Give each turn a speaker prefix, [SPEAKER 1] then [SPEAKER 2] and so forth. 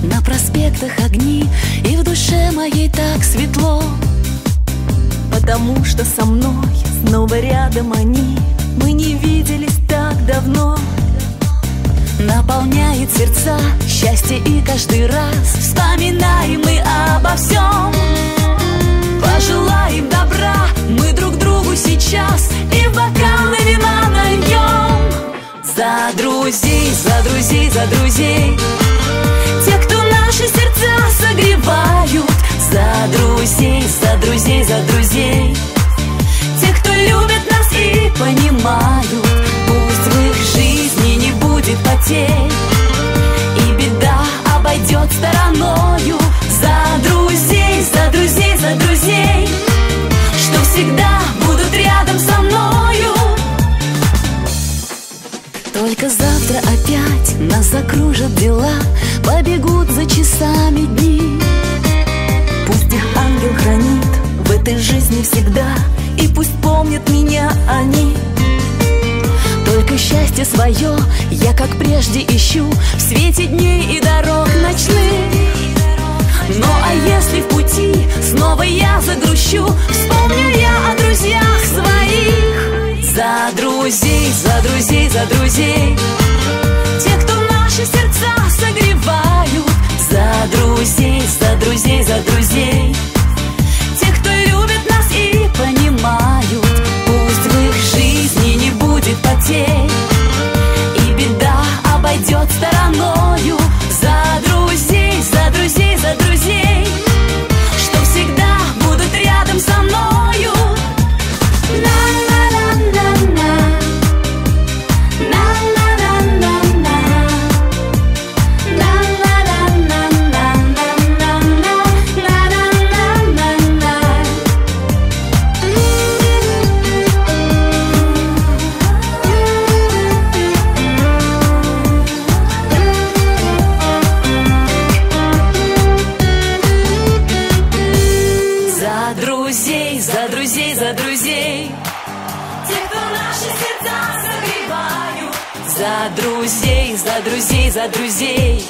[SPEAKER 1] на проспектах огни, и в душе моей так светло, потому что со мной снова рядом они. Мы не виделись так давно. Наполняет сердца счастье, и каждый раз вспоминаем мы обо всем. Пожелаем добра мы друг другу сейчас, и бокалы вина нальем. За друзей, за друзей, за друзей, те, кто наши сердца согревают. За друзей, за друзей, за друзей, те, кто любит нас и понимают. Пусть в их жизни не будет потерь, и беда обойдет стороною. За друзей, за друзей, за друзей, что всегда будут рядом со мною. Только завтра опять нас закружат дела, побегут за часами дни. Пусть их ангел хранит в этой жизни всегда, и пусть помнят меня они. Только счастье свое я, как прежде, ищу в свете дней и дорог ночных. Ну а если в пути снова я загрущу, вспомню я о друзьях своих. За друзей, за друзей, за друзей, те, кто наши сердца согревают. За друзей, за друзей, за друзей, те, кто любит нас и понимают. Пусть в их жизни не будет потерь, и беда обойдет стороною. За друзей, за друзей, за друзей, что всегда будут рядом со мною. За друзей, за друзей, за друзей, те, кто наши сердца согревают. За друзей, за друзей, за друзей,